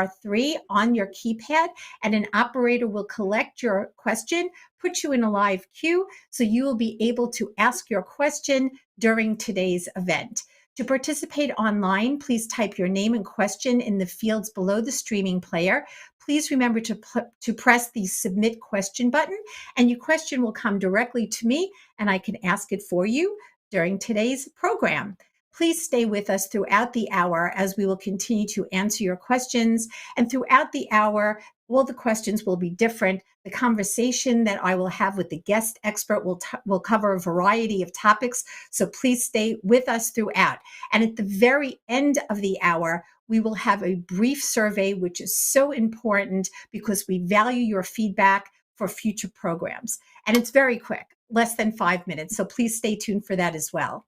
3 on your keypad, and an operator will collect your question, put you in a live queue, so you will be able to ask your question during today's event. To participate online, please type your name and question in the fields below the streaming player. Please remember to press the submit question button, and your question will come directly to me, and I can ask it for you during today's program. Please stay with us throughout the hour as we will continue to answer your questions. And throughout the hour, all the questions will be different. The conversation that I will have with the guest expert will cover a variety of topics. So please stay with us throughout. And at the very end of the hour, we will have a brief survey, which is so important because we value your feedback for future programs. And it's very quick, less than 5 minutes. So please stay tuned for that as well.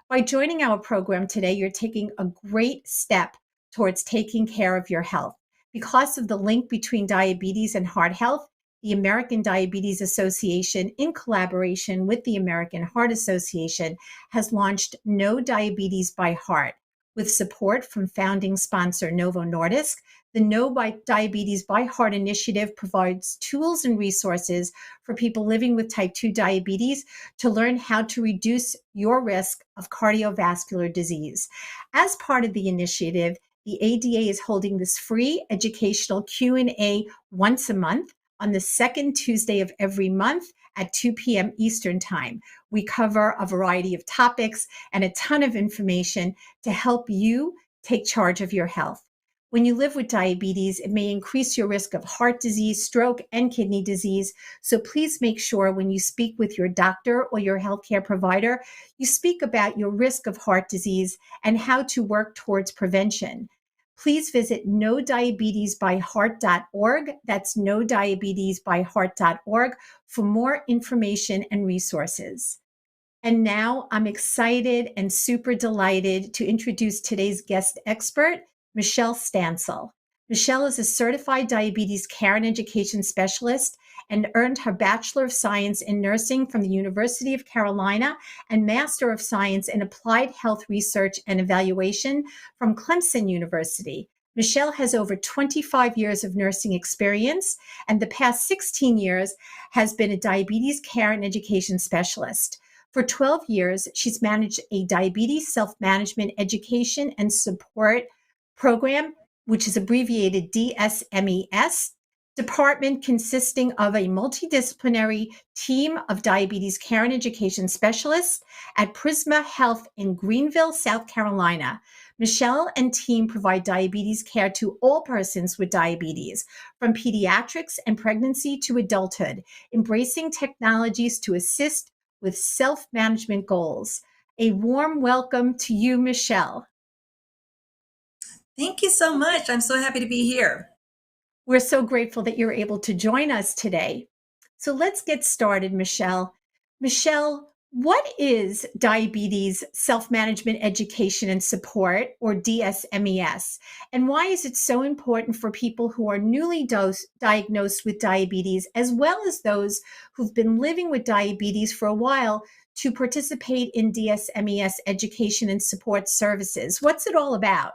By joining our program today, you're taking a great step towards taking care of your health. Because of the link between diabetes and heart health, the American Diabetes Association, in collaboration with the American Heart Association, has launched No Diabetes by Heart. With support from founding sponsor Novo Nordisk, the No Diabetes by Heart initiative provides tools and resources for people living with type 2 diabetes to learn how to reduce your risk of cardiovascular disease. As part of the initiative, the ADA is holding this free educational Q&A once a month on the second Tuesday of every month at 2 p.m. Eastern Time. We cover a variety of topics and a ton of information to help you take charge of your health. When you live with diabetes, it may increase your risk of heart disease, stroke, and kidney disease. So please make sure when you speak with your doctor or your healthcare provider, you speak about your risk of heart disease and how to work towards prevention. Please visit nodiabetesbyheart.org. That's nodiabetesbyheart.org for more information and resources. And now I'm excited and super delighted to introduce today's guest expert, Michelle Stansel. Michelle is a certified diabetes care and education specialist and earned her Bachelor of Science in Nursing from the University of Carolina and Master of Science in Applied Health Research and Evaluation from Clemson University. Michelle has over 25 years of nursing experience, and the past 16 years has been a diabetes care and education specialist. For 12 years, she's managed a diabetes self-management education and support program, which is abbreviated DSMES, department consisting of a multidisciplinary team of diabetes care and education specialists at Prisma Health in Greenville, South Carolina. Michelle and team provide diabetes care to all persons with diabetes, from pediatrics and pregnancy to adulthood, embracing technologies to assist with self-management goals. A warm welcome to you, Michelle. Thank you so much. I'm so happy to be here. We're so grateful that you're able to join us today. So let's get started, Michelle. Michelle, what is diabetes self-management education and support, or DSMES? And why is it so important for people who are newly diagnosed with diabetes, as well as those who've been living with diabetes for a while, to participate in DSMES education and support services? What's it all about?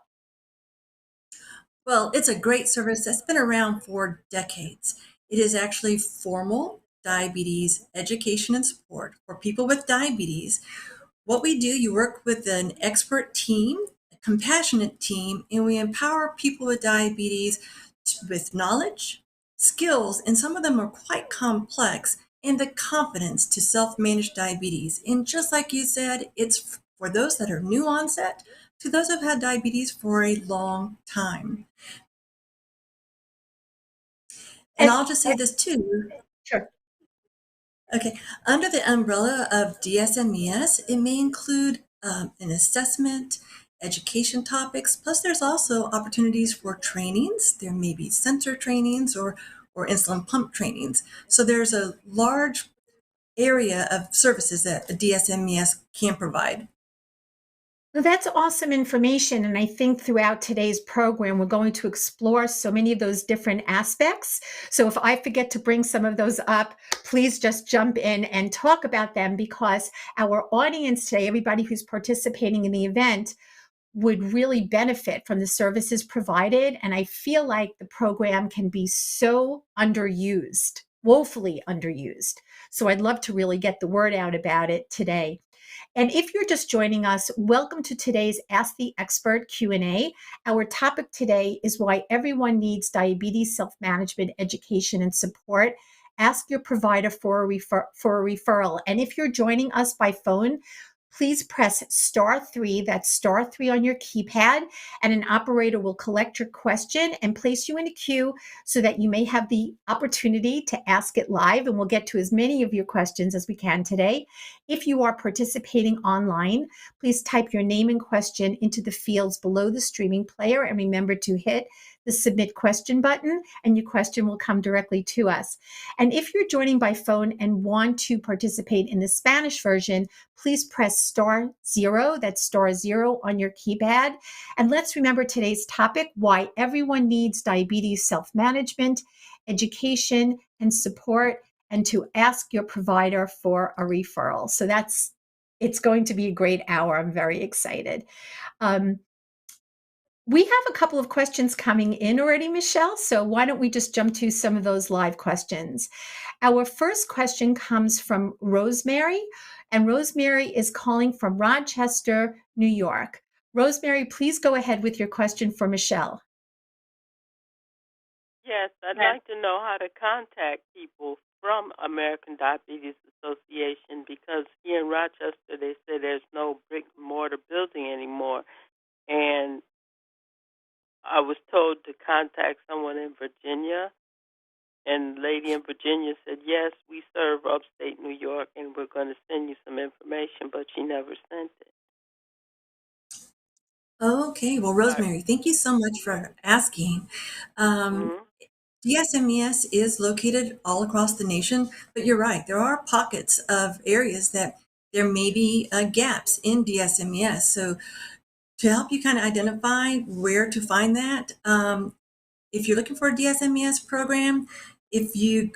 Well, it's a great service that's been around for decades. It is actually formal diabetes education and support for people with diabetes. What we do, you work with an expert team, a compassionate team, and we empower people with diabetes with knowledge, skills, and some of them are quite complex, and the confidence to self-manage diabetes. And just like you said, it's for those that are new onset to those who have had diabetes for a long time. And I'll just say this too. Sure. Okay, under the umbrella of DSMES, it may include an assessment, education topics, plus there's also opportunities for trainings. There may be sensor trainings or insulin pump trainings. So there's a large area of services that a DSMES can provide. Well, that's awesome information. And I think throughout today's program, we're going to explore so many of those different aspects. So if I forget to bring some of those up, please just jump in and talk about them, because our audience today, everybody who's participating in the event, would really benefit from the services provided. And I feel like the program can be so underused, woefully underused. So I'd love to really get the word out about it today. And if you're just joining us, welcome to today's Ask the Expert Q&A. Our topic today is why everyone needs diabetes self-management education and support. Ask your provider for a referral. And if you're joining us by phone, please press *3, that's *3 on your keypad, and an operator will collect your question and place you in a queue so that you may have the opportunity to ask it live, and we'll get to as many of your questions as we can today. If you are participating online, please type your name and question into the fields below the streaming player, and remember to hit the submit question button, and your question will come directly to us. And if you're joining by phone and want to participate in the Spanish version, please press *0, that's *0 on your keypad. And let's remember today's topic, why everyone needs diabetes self-management, education, and support, and to ask your provider for a referral. So it's going to be a great hour. I'm very excited. We have a couple of questions coming in already, Michelle, so why don't we just jump to some of those live questions. Our first question comes from Rosemary, and Rosemary is calling from Rochester, New York. Rosemary, please go ahead with your question for Michelle. Yes, I'd like to know how to contact people from American Diabetes Association, because here in Rochester they say there's no brick and mortar building anymore, and I was told to contact someone in Virginia, and the lady in Virginia said, yes, we serve upstate New York, and we're going to send you some information, but she never sent it. Okay, well, Rosemary, thank you so much for asking. DSMES is located all across the nation, but you're right, there are pockets of areas that there may be gaps in DSMES. So to help you kind of identify where to find that, if you're looking for a DSMES program, if you've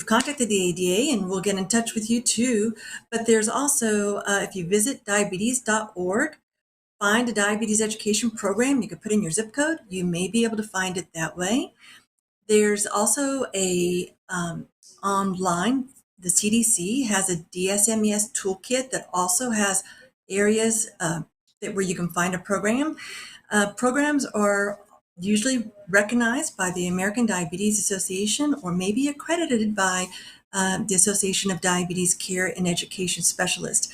contacted the ADA, and we'll get in touch with you too, but there's also, if you visit diabetes.org, find a diabetes education program, you could put in your zip code, you may be able to find it that way. There's also a online, the CDC has a DSMES toolkit that also has areas where you can find a program. Programs are usually recognized by the American Diabetes Association or maybe accredited by the Association of Diabetes Care and Education Specialists.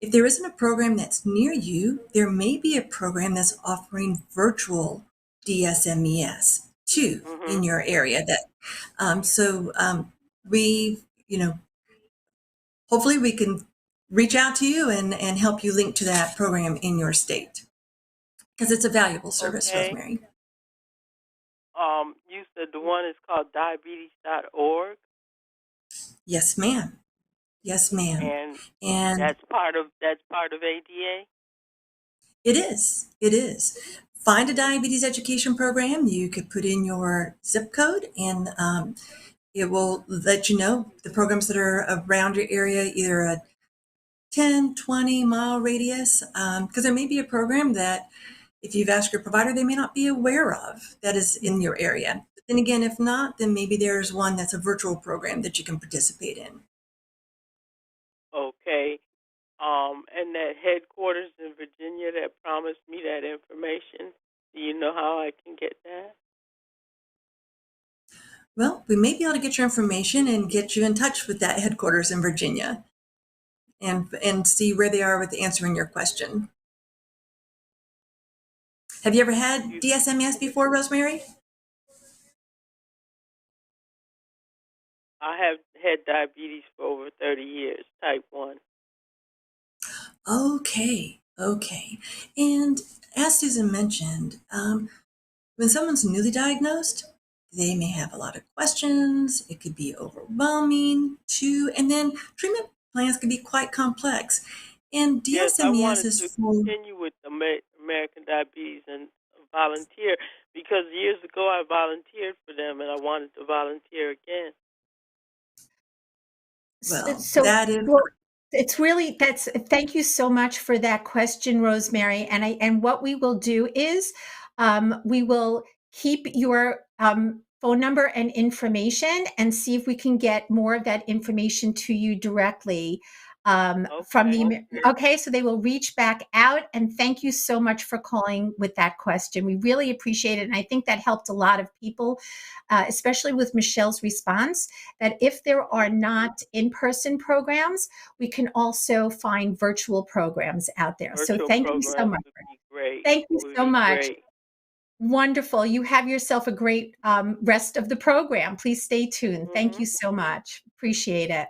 If there isn't a program that's near you, there may be a program that's offering virtual DSMES too in your area. Hopefully we can reach out to you and help you link to that program in your state, because it's a valuable service, Rosemary. You said the one is called diabetes.org? Yes, ma'am. Yes, ma'am. And that's part of ADA? It is. Find a diabetes education program. You could put in your zip code, and it will let you know the programs that are around your area, either a 10, 20 mile radius, because there may be a program that if you've asked your provider, they may not be aware of that is in your area. But then again, if not, then maybe there's one that's a virtual program that you can participate in. Okay. And that headquarters in Virginia that promised me that information, do you know how I can get that? Well, we may be able to get your information and get you in touch with that headquarters in Virginia and see where they are with answering your question. Have you ever had DSMES before, Rosemary? I have had diabetes for over 30 years, type 1. Okay. And as Susan mentioned, when someone's newly diagnosed, they may have a lot of questions. It could be overwhelming too. And then treatment plans can be quite complex. And DSMES yes, I wanted is to for... continue with American Diabetes and volunteer, because years ago I volunteered for them and I wanted to volunteer again. Well, that is... It's really thank you so much for that question, Rosemary. And what we will do is we will keep your phone number and information and see if we can get more of that information to you directly from Okay. the okay, so they will reach back out. And thank you so much for calling with that question. We really appreciate it. And I think that helped a lot of people, especially with Michelle's response, that if there are not in-person programs, we can also find virtual programs out there. So Virtual thank you so programs much. would be great. Thank you Would so be much. great. Wonderful. You have yourself a great rest of the program. Please stay tuned. Thank Mhm. you so much. Appreciate it.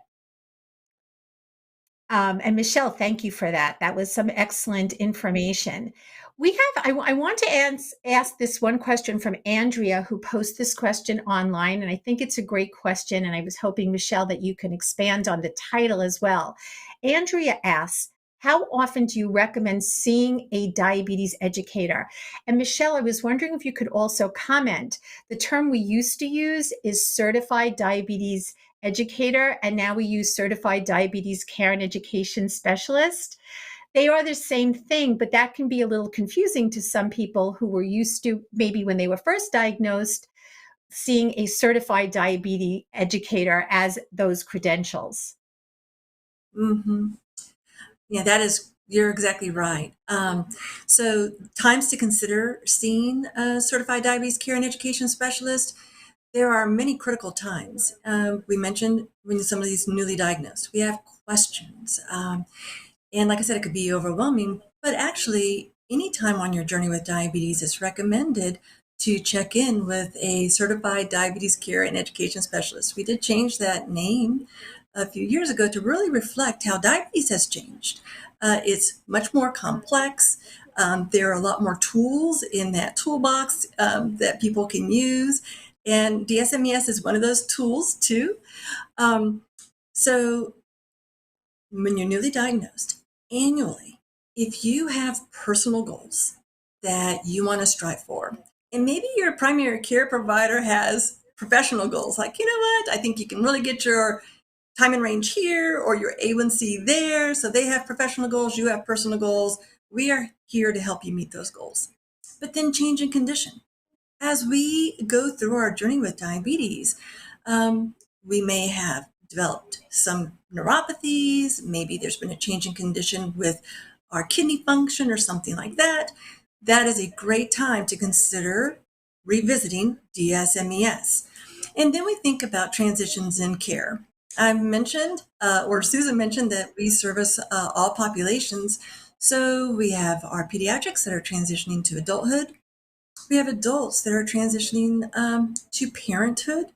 And Michelle, thank you for that. That was some excellent information. We have, I want to ask this one question from Andrea, who posted this question online. And I think it's a great question. And I was hoping, Michelle, that you can expand on the title as well. Andrea asks, how often do you recommend seeing a diabetes educator? And Michelle, I was wondering if you could also comment. The term we used to use is certified diabetes educator, and now we use certified diabetes care and education specialist. They are the same thing, but that can be a little confusing to some people who were used to, maybe when they were first diagnosed, seeing a certified diabetes educator as those credentials. Mm-hmm. Yeah, you're exactly right. So times to consider seeing a certified diabetes care and education specialist. There are many critical times. We mentioned when somebody's newly diagnosed, we have questions. And like I said, it could be overwhelming, but actually, anytime on your journey with diabetes, it's recommended to check in with a certified diabetes care and education specialist. We did change that name a few years ago to really reflect how diabetes has changed. It's much more complex. There are a lot more tools in that toolbox that people can use. And DSMES is one of those tools too. Um, so when you're newly diagnosed, annually, if you have personal goals that you want to strive for, and maybe your primary care provider has professional goals, like, you know what, I think you can really get your time and range here or your A1C there. So they have professional goals, you have personal goals. We are here to help you meet those goals. But then change in condition. As we go through our journey with diabetes, we may have developed some neuropathies. Maybe there's been a change in condition with our kidney function or something like that. That is a great time to consider revisiting DSMES. And then we think about transitions in care. I mentioned, or Susan mentioned, that we service all populations. So we have our pediatrics that are transitioning to adulthood. We have adults that are transitioning to parenthood.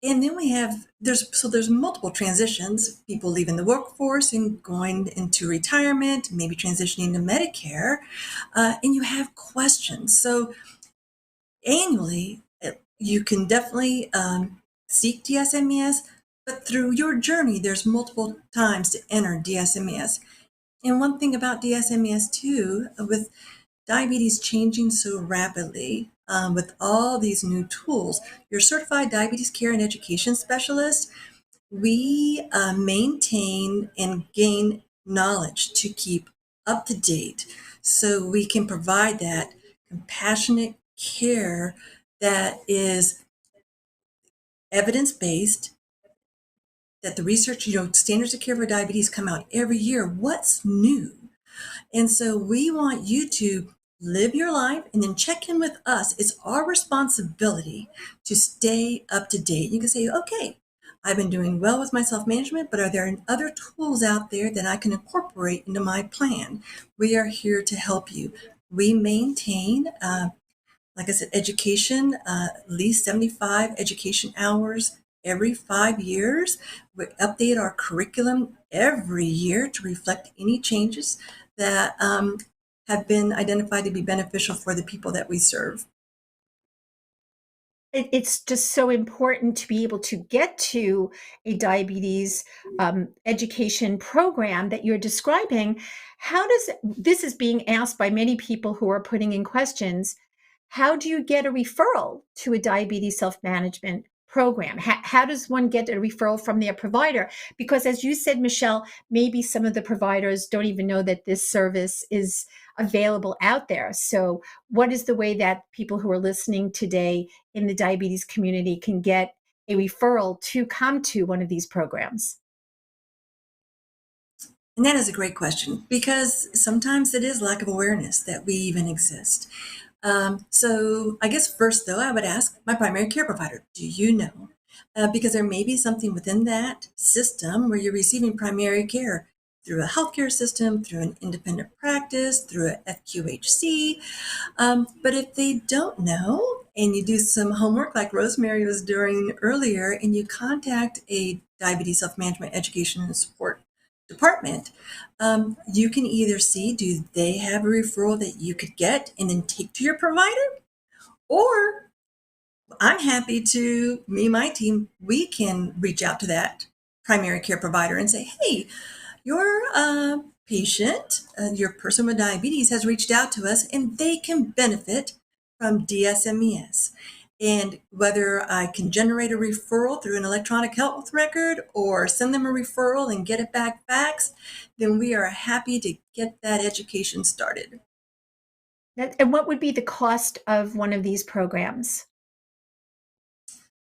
And then we have there's multiple transitions, people leaving the workforce and going into retirement, maybe transitioning to Medicare, and you have questions. So annually, you can definitely seek DSMES, but through your journey, there's multiple times to enter DSMES. And one thing about DSMES too, with diabetes changing so rapidly, with all these new tools, your certified diabetes care and education specialist, we maintain and gain knowledge to keep up to date so we can provide that compassionate care that is evidence-based, that the research, standards of care for diabetes come out every year. What's new? And so we want you to live your life and then check in with us. It's our responsibility to stay up to date. You can say, okay, I've been doing well with my self-management, but are there other tools out there that I can incorporate into my plan? We are here to help you. We maintain, like I said, education, at least 75 education hours every 5 years. We update our curriculum every year to reflect any changes that have been identified to be beneficial for the people that we serve. It's just so important to be able to get to a diabetes education program that you're describing. How does this is being asked by many people who are putting in questions? How do you get a referral to a diabetes self management program? How does one get a referral from their provider? Because as you said, Michelle, maybe some of the providers don't even know that this service is available out there. So what is the way that people who are listening today in the diabetes community can get a referral to come to one of these programs? And that is a great question because sometimes it is lack of awareness that we even exist. So I guess first, though, I would ask my primary care provider, do you know? Because there may be something within that system where you're receiving primary care through a healthcare system, through an independent practice, through a FQHC. But if they don't know and you do some homework like Rosemary was doing earlier and you contact a diabetes self-management education and support department, you can either see, do they have a referral that you could get and then take to your provider? Or I'm happy to, me and my team, we can reach out to that primary care provider and say, hey, your patient, your person with diabetes has reached out to us and they can benefit from DSMES. And whether I can generate a referral through an electronic health record or send them a referral and get it back fax, then we are happy to get that education started. And what would be the cost of one of these programs?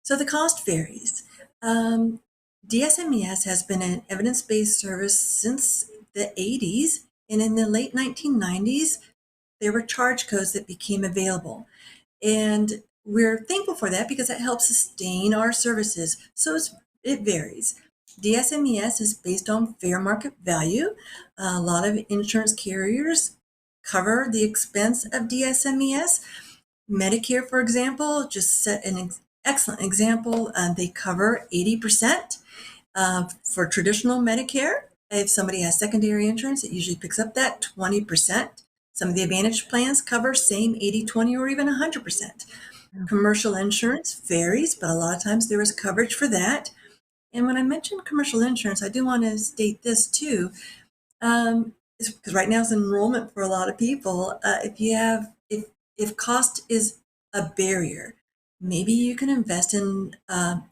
So the cost varies. DSMES has been an evidence-based service since the 80s, and in the late 1990s, there were charge codes that became available. And we're thankful for that because it helps sustain our services. So it varies. DSMES is based on fair market value. A lot of insurance carriers cover the expense of DSMES. Medicare, for example, just set an excellent example. They cover 80% for traditional Medicare. If somebody has secondary insurance, it usually picks up that 20%. Some of the Advantage plans cover same 80-20 or even 100%. Commercial insurance varies, but a lot of times there is coverage for that. And when I mention commercial insurance, I do want to state this too, because right now it's enrollment for a lot of people. If cost is a barrier, maybe you can invest in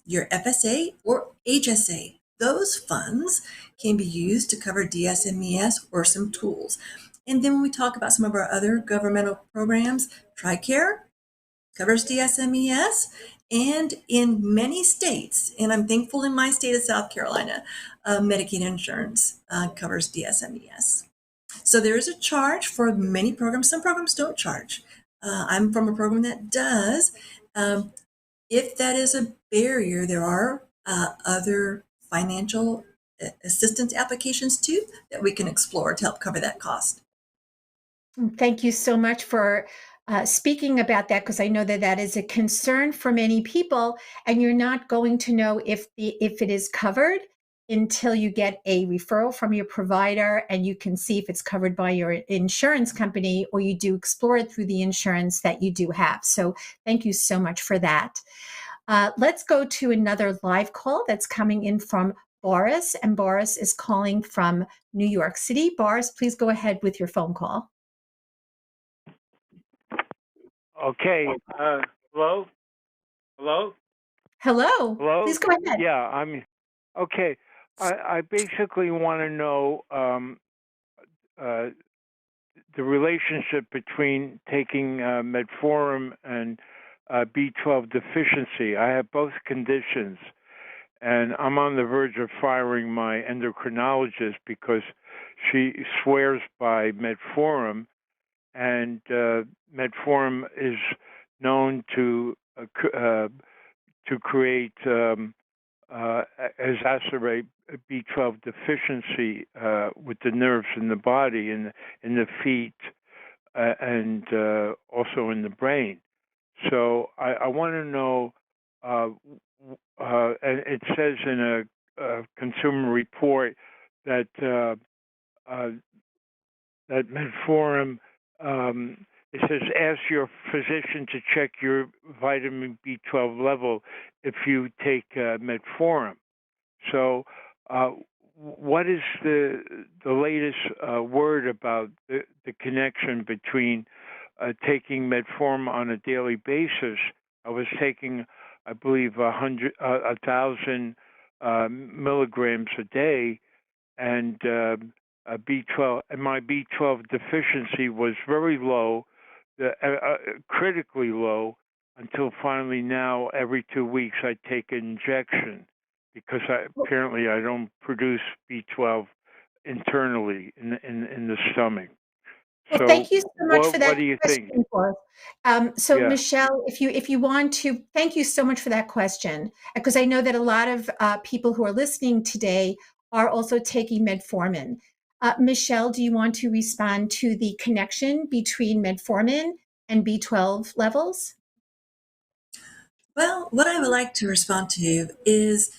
your FSA or HSA. Those funds can be used to cover DSMES or some tools. And then when we talk about some of our other governmental programs, TRICARE covers DSMES, and in many states, and I'm thankful in my state of South Carolina, Medicaid insurance covers DSMES. So there is a charge for many programs. Some programs don't charge. I'm from a program that does. If that is a barrier, there are other financial assistance applications too that we can explore to help cover that cost. Thank you so much for speaking about that, because I know that that is a concern for many people, and you're not going to know if it is covered until you get a referral from your provider and you can see if it's covered by your insurance company, or you do explore it through the insurance that you do have. So thank you so much for that. Let's go to another live call that's coming in from Boris, and Boris is calling from New York City. Boris, please go ahead with your phone call. Okay. Hello? Hello? Hello. Hello? Please go ahead. Yeah, I'm okay. I basically want to know the relationship between taking metformin and B12 deficiency. I have both conditions, and I'm on the verge of firing my endocrinologist because she swears by metformin, and metformin is known to create exacerbate B12 deficiency with the nerves in the body, in the feet, and also in the brain. So I want to know. And it says in a consumer report that that metformin. It says, ask your physician to check your vitamin B12 level if you take metformin. So, what is the latest word about the connection between taking metformin on a daily basis I was taking, I believe, 1,000 milligrams a day, and a B12, and my B12 deficiency was very low, critically low, until finally now every 2 weeks I take an injection because apparently I don't produce B12 internally in the stomach. Well, So thank you so much for what that do you think? question, Boris. Yeah. Michelle, if you want to, thank you so much for that question, because I know that a lot of people who are listening today are also taking metformin. Michelle, do you want to respond to the connection between metformin and B12 levels? Well, what I would like to respond to is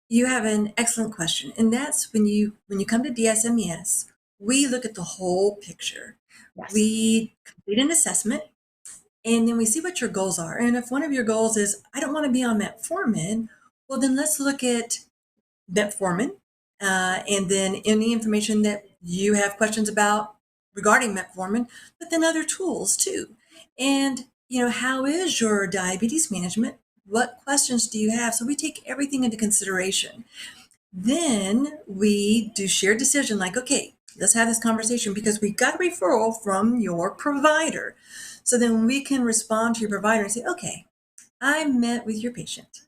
you have an excellent question, and that's when you come to DSMES, we look at the whole picture. Yes. We complete an assessment, and then we see what your goals are. And if one of your goals is, I don't want to be on metformin, well, then let's look at metformin, and then any information that you have questions about regarding metformin, but then other tools too. And, how is your diabetes management? What questions do you have? So we take everything into consideration. Then we do shared decision like, okay, let's have this conversation because we got a referral from your provider. So then we can respond to your provider and say, okay, I met with your patient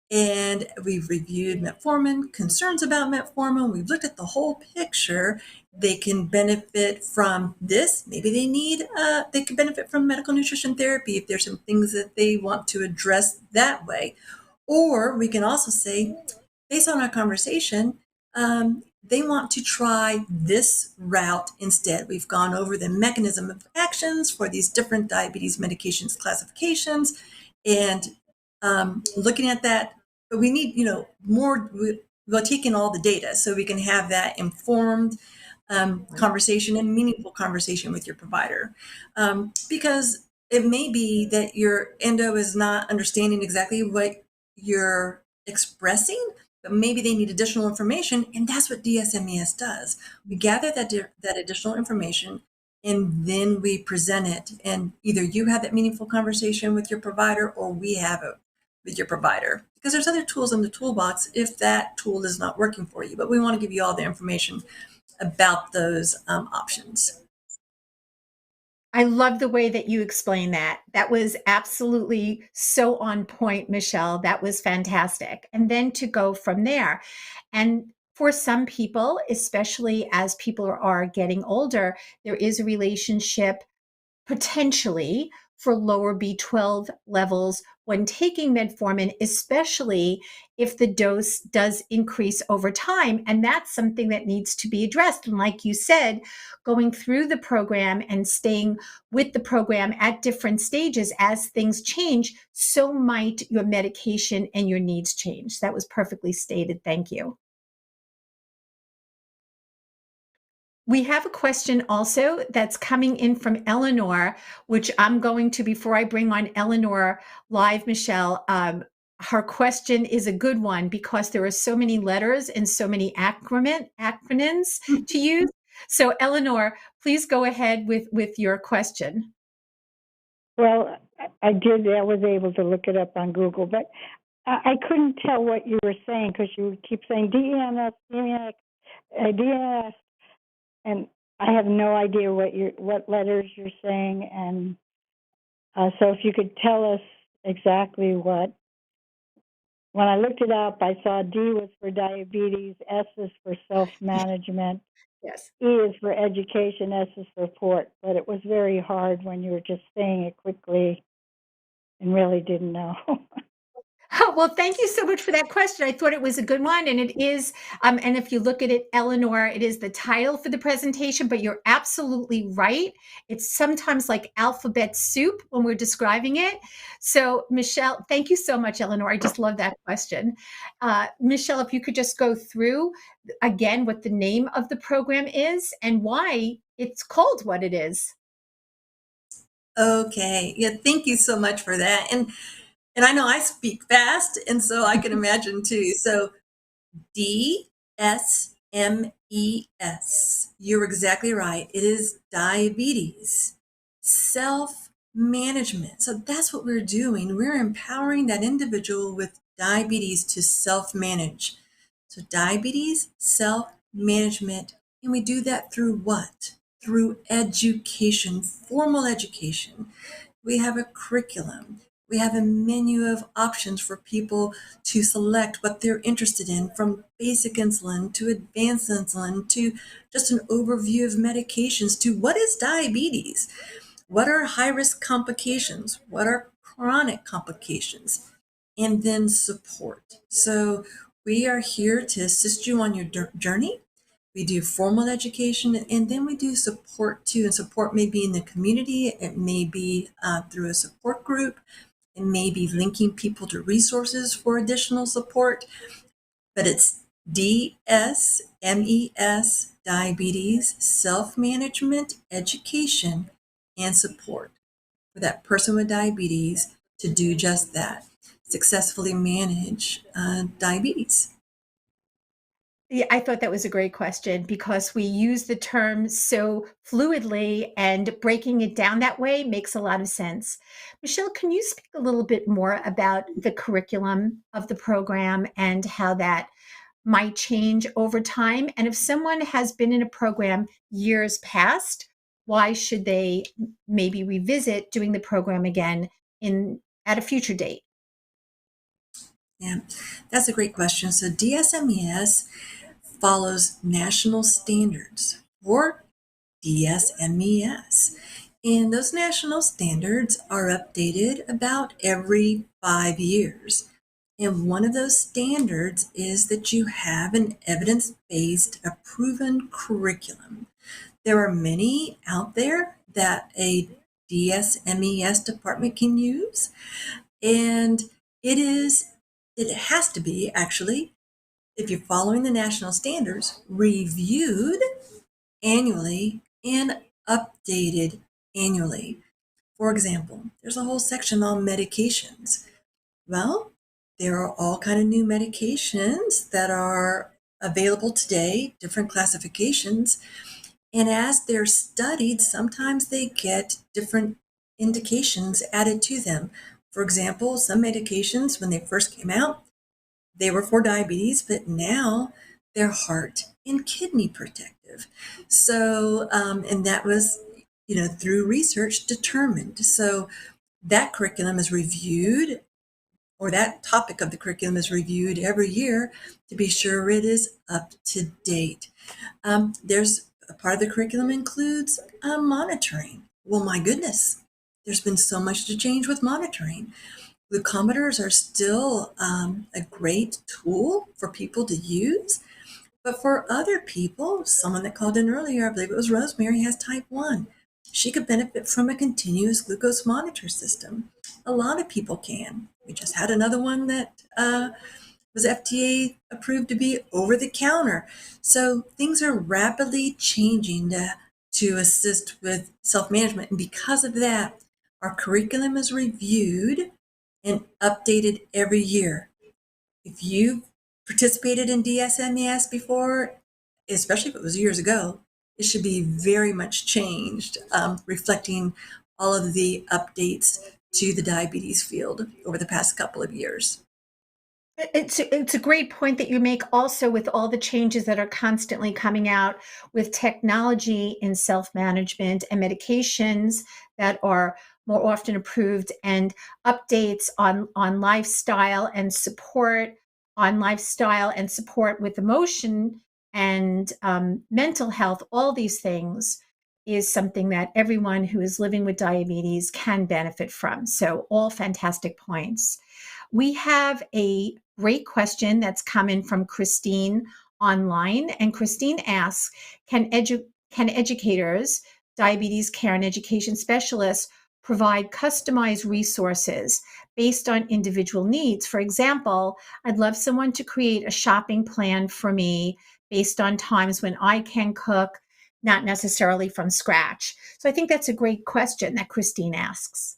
and we've reviewed metformin, concerns about metformin. We've looked at the whole picture. They can benefit from this. Maybe they could benefit from medical nutrition therapy if there's some things that they want to address that way. Or we can also say, based on our conversation, they want to try this route instead. We've gone over the mechanism of actions for these different diabetes medications classifications and looking at that. But we need, more, we'll take in all the data so we can have that informed conversation and meaningful conversation with your provider. Because it may be that your endo is not understanding exactly what you're expressing, but maybe they need additional information, and that's what DSMES does. We gather that additional information, and then we present it, and either you have that meaningful conversation with your provider, or we have it with your provider. Because there's other tools in the toolbox if that tool is not working for you, but we want to give you all the information about those options. I love the way that you explained that. That was absolutely so on point, Michelle. That was fantastic. And then to go from there. And for some people, especially as people are getting older, there is a relationship potentially for lower B12 levels when taking metformin, especially if the dose does increase over time. And that's something that needs to be addressed. And like you said, going through the program and staying with the program at different stages as things change, so might your medication and your needs change. That was perfectly stated. Thank you. We have a question also that's coming in from Eleanor, which I'm going to, before I bring on Eleanor live, Michelle, her question is a good one because there are so many letters and so many acronyms to use. So Eleanor, please go ahead with your question. Well, I was able to look it up on Google, but I couldn't tell what you were saying because you keep saying DMS, DMS, and I have no idea what letters you're saying, and so if you could tell us exactly what. When I looked it up, I saw D was for diabetes, S is for self-management, Yes. E is for education, S is for support, but it was very hard when you were just saying it quickly and really didn't know. Oh, well, thank you so much for that question. I thought it was a good one. And it is, and if you look at it, Eleanor, it is the title for the presentation, but you're absolutely right. It's sometimes like alphabet soup when we're describing it. So, Michelle, thank you so much, Eleanor. I just love that question. Michelle, if you could just go through again what the name of the program is and why it's called what it is. Okay. Yeah, thank you so much for that. And I know I speak fast, and so I can imagine too. So DSMES. You're exactly right. It is diabetes, self management. So that's what we're doing. We're empowering that individual with diabetes to self-manage. So diabetes, self-management, and we do that through what? Through education, formal education. We have a curriculum. We have a menu of options for people to select what they're interested in, from basic insulin to advanced insulin to just an overview of medications to what is diabetes? What are high-risk complications? What are chronic complications? And then support. So we are here to assist you on your journey. We do formal education, and then we do support too. And support may be in the community. It may be through a support group. It may be linking people to resources for additional support. But it's DSMES, diabetes, self-management, education, and support for that person with diabetes to do just that, successfully manage diabetes. Yeah, I thought that was a great question because we use the term so fluidly, and breaking it down that way makes a lot of sense. Michelle, can you speak a little bit more about the curriculum of the program and how that might change over time? And if someone has been in a program years past, why should they maybe revisit doing the program again at a future date? Yeah, that's a great question. So DSMES follows national standards for DSMES. And those national standards are updated about every 5 years. And one of those standards is that you have an evidence-based, a proven curriculum. There are many out there that a DSMES department can use. And it has to be actually, if you're following the national standards, reviewed annually and updated annually. For example, there's a whole section on medications. Well, there are all kind of new medications that are available today, different classifications. And as they're studied, sometimes they get different indications added to them. For example, some medications, when they first came out, they were for diabetes, but now they're heart and kidney protective. So, and that was, through research determined. So that curriculum is reviewed, or that topic of the curriculum is reviewed every year to be sure it is up to date. There's a part of the curriculum includes monitoring. Well, my goodness, there's been so much to change with monitoring. Glucometers are still a great tool for people to use. But for other people, someone that called in earlier, I believe it was Rosemary, has type 1. She could benefit from a continuous glucose monitor system. A lot of people can. We just had another one that was FDA approved to be over the counter. So things are rapidly changing to assist with self-management. And because of that, our curriculum is reviewed and updated every year. If you've participated in DSMES before, especially if it was years ago, it should be very much changed, reflecting all of the updates to the diabetes field over the past couple of years. It's a great point that you make also with all the changes that are constantly coming out with technology in self-management and medications that are more often approved, and updates on lifestyle and support, with emotion and mental health. All these things is something that everyone who is living with diabetes can benefit from. So all fantastic points. We have a great question that's coming from Christine online. And Christine asks, can educators, diabetes care and education specialists, provide customized resources based on individual needs? For example, I'd love someone to create a shopping plan for me based on times when I can cook, not necessarily from scratch. So I think that's a great question that Christine asks.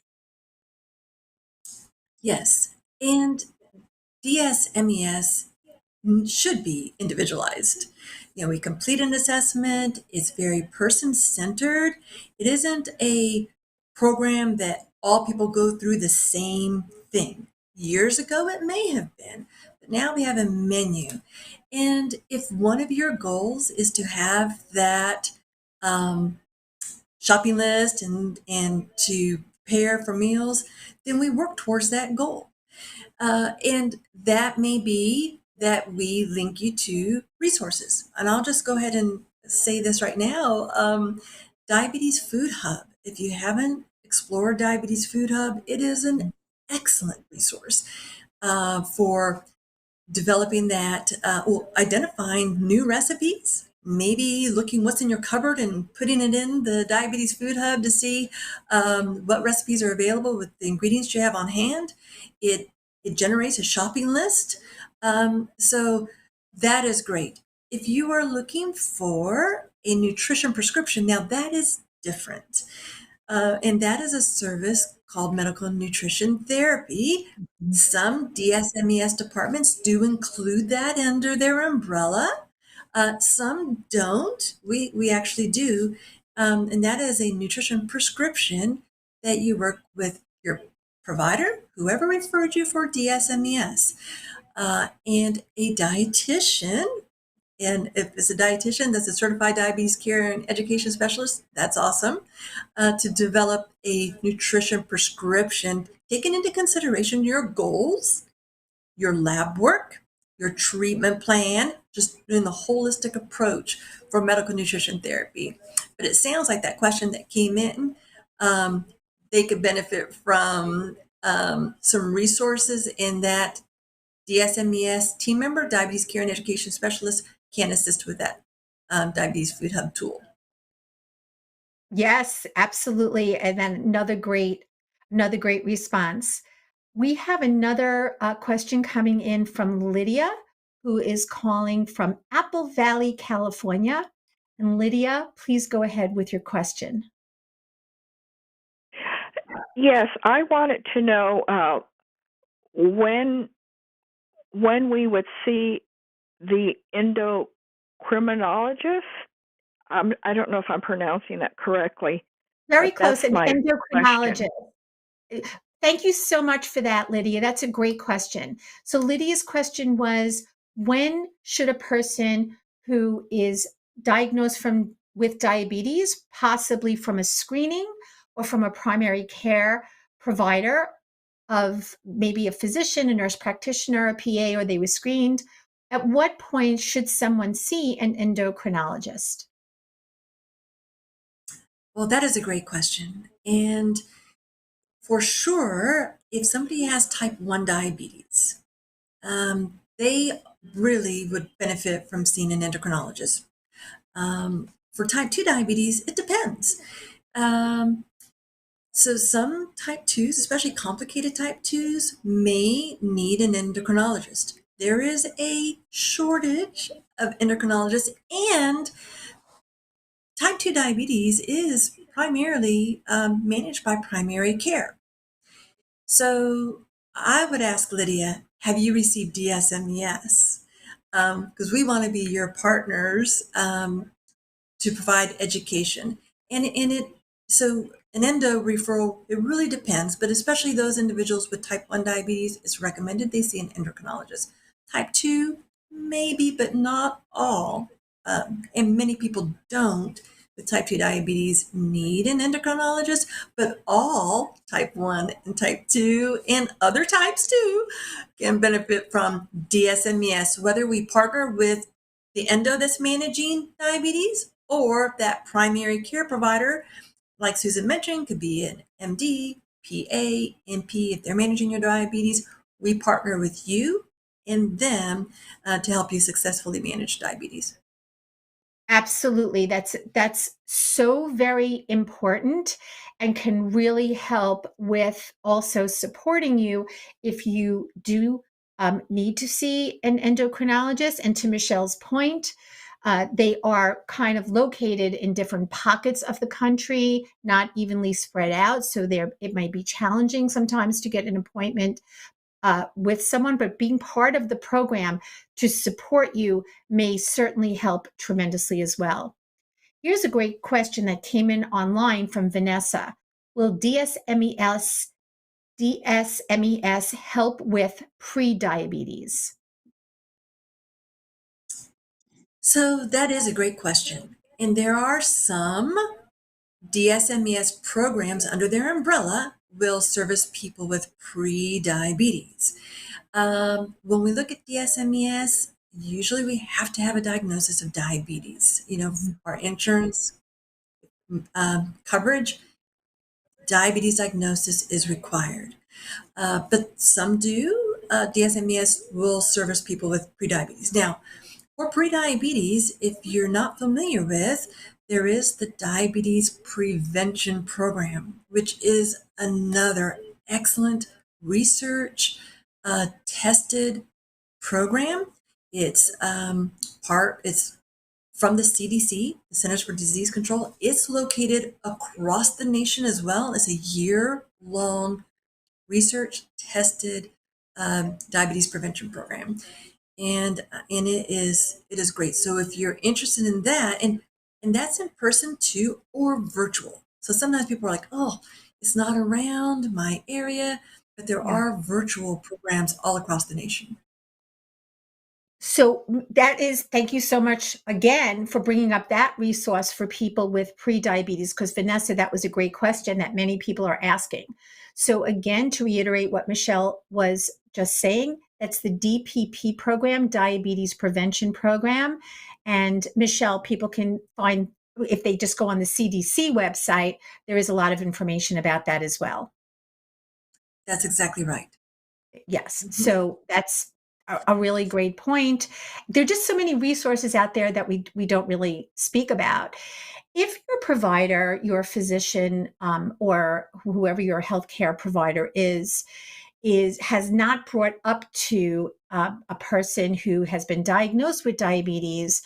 Yes, and DSMES should be individualized. We complete an assessment. It's very person-centered. It isn't a program that all people go through the same thing. Years ago, it may have been, but now we have a menu. And if one of your goals is to have that shopping list and to prepare for meals, then we work towards that goal. And that may be that we link you to resources. And I'll just go ahead and say this right now. Diabetes Food Hub. If you haven't explored Diabetes Food Hub, it is an excellent resource for developing that, identifying new recipes, maybe looking what's in your cupboard and putting it in the Diabetes Food Hub to see what recipes are available with the ingredients you have on hand. It generates a shopping list. So that is great. If you are looking for a nutrition prescription, now that is different. And that is a service called medical nutrition therapy. Some DSMES departments do include that under their umbrella. Some don't. We actually do. And that is a nutrition prescription that you work with your provider, whoever referred you for DSMES, and a dietitian. And if it's a dietitian that's a certified diabetes care and education specialist, that's awesome. To develop a nutrition prescription, taking into consideration your goals, your lab work, your treatment plan, just doing the holistic approach for medical nutrition therapy. But it sounds like that question that came in, they could benefit from some resources in that DSMES team member, diabetes care and education specialist, can assist with that Diabetes Food Hub tool. Yes, absolutely. And then another great response. We have another question coming in from Lydia, who is calling from Apple Valley, California. And Lydia, please go ahead with your question. Yes, I wanted to know when we would see the endocrinologist. I don't know if I'm pronouncing that correctly. Very close, That's an my endocrinologist. question. Thank you so much for that, Lydia. That's a great question. So Lydia's question was, when should a person who is diagnosed with diabetes, possibly from a screening or from a primary care provider of maybe a physician, a nurse practitioner, a PA, or they were screened, at what point should someone see an endocrinologist? Well, that is a great question. And for sure, if somebody has type 1 diabetes, they really would benefit from seeing an endocrinologist. For type 2 diabetes, it depends. So some type 2s, especially complicated type 2s, may need an endocrinologist. There is a shortage of endocrinologists, and type 2 diabetes is primarily managed by primary care. So I would ask Lydia, have you received DSMES? Because we want to be your partners to provide education. So an endo referral, it really depends, but especially those individuals with type 1 diabetes, it's recommended they see an endocrinologist. Type 2, maybe, but not all. And many people don't with type 2 diabetes need an endocrinologist, but all type 1 and type 2 and other types too can benefit from DSMES, whether we partner with the endo that's managing diabetes or that primary care provider, like Susan mentioned, could be an MD, PA, NP. If they're managing your diabetes, we partner with you and them to help you successfully manage diabetes. Absolutely. That's so very important and can really help with also supporting you if you do need to see an endocrinologist. And to Michelle's point, they are kind of located in different pockets of the country, not evenly spread out. So it might be challenging sometimes to get an appointment with someone, but being part of the program to support you may certainly help tremendously as well. Here's a great question that came in online from Vanessa. will DSMES help with prediabetes? So that is a great question. And there are some DSMES programs under their umbrella will service people with pre-diabetes. When we look at DSMES, usually we have to have a diagnosis of diabetes. Our insurance coverage, diabetes diagnosis is required. But some do. DSMES will service people with prediabetes. Now, for prediabetes, if you're not familiar with, there is the Diabetes Prevention Program, which is another excellent research tested program. It's it's from the CDC, the Centers for Disease Control. It's located across the nation as well. It's a year-long research tested diabetes prevention program, and it is great. So if you're interested in that, and that's in person too or virtual. So sometimes people are like, oh, it's not around my area, but there are virtual programs all across the nation. So thank you so much again for bringing up that resource for people with prediabetes, because Vanessa, that was a great question that many people are asking. So again, to reiterate what Michelle was just saying, that's the DPP program, Diabetes Prevention Program. And Michelle, people can find, if they just go on the CDC website, there is a lot of information about that as well. That's exactly right. Yes. So that's a really great point. There are just so many resources out there that we don't really speak about. If your provider, your physician, or whoever your healthcare provider is has not brought up to a person who has been diagnosed with diabetes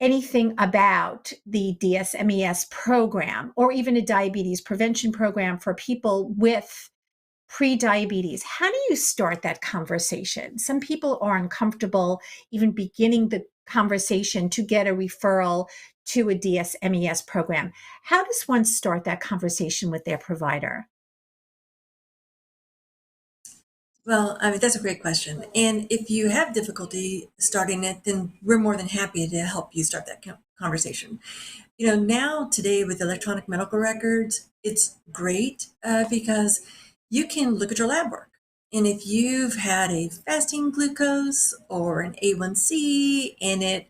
anything about the DSMES program or even a diabetes prevention program for people with pre-diabetes, how do you start that conversation? Some people are uncomfortable even beginning the conversation to get a referral to a DSMES program. How does one start that conversation with their provider? Well, I mean, that's a great question. And if you have difficulty starting it, then we're more than happy to help you start that conversation. Now today with electronic medical records, it's great because you can look at your lab work. And if you've had a fasting glucose or an A1C and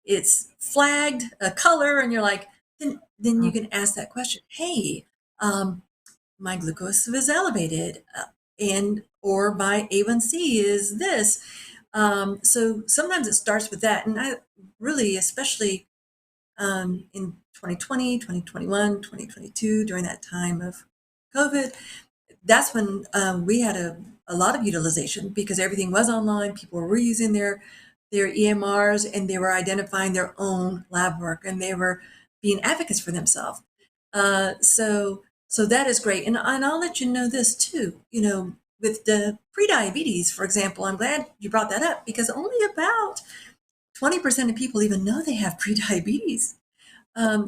it's flagged a color and you're like, then you can ask that question. Hey, my glucose was elevated or my A1C is this. So sometimes it starts with that. And I really, especially in 2020, 2021, 2022, during that time of COVID, that's when we had a lot of utilization because everything was online. People were using their EMRs and they were identifying their own lab work and they were being advocates for themselves. So that is great. And I'll let you know this too, with the prediabetes, for example, I'm glad you brought that up because only about 20% of people even know they have prediabetes.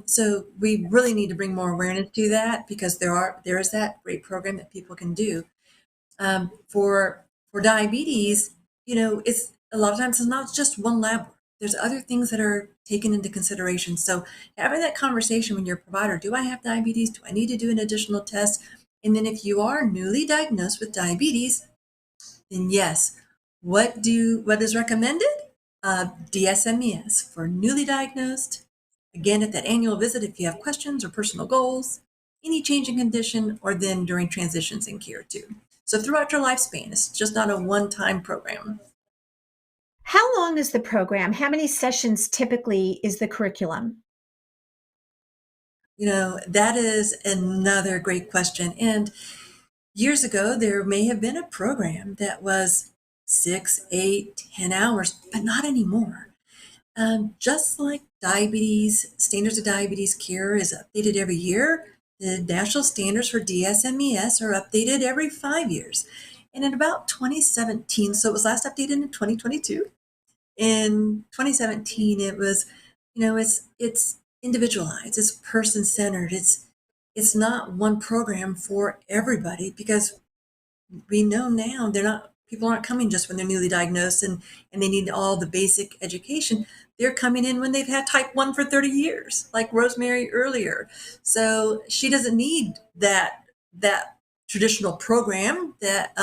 So we really need to bring more awareness to that because there is that great program that people can do. For diabetes, it's a lot of times it's not just one lab work. There's other things that are taken into consideration. So having that conversation with your provider, do I have diabetes? Do I need to do an additional test? And then if you are newly diagnosed with diabetes, then yes, what is recommended? DSMES for newly diagnosed. Again, at that annual visit, if you have questions or personal goals, any change in condition, or then during transitions in care too. So throughout your lifespan, it's just not a one-time program. How long is the program? How many sessions typically is the curriculum? That is another great question. And years ago, there may have been a program that was 6, 8, 10 hours, but not anymore. Just like diabetes, standards of diabetes care is updated every year, the national standards for DSMES are updated every 5 years. And in about 2017, so it was last updated in 2022. In 2017, it was, it's individualized, it's person-centered, it's not one program for everybody, because we know now people aren't coming just when they're newly diagnosed and they need all the basic education. They're coming in when they've had type 1 for 30 years, like Rosemary earlier. So she doesn't need that traditional program that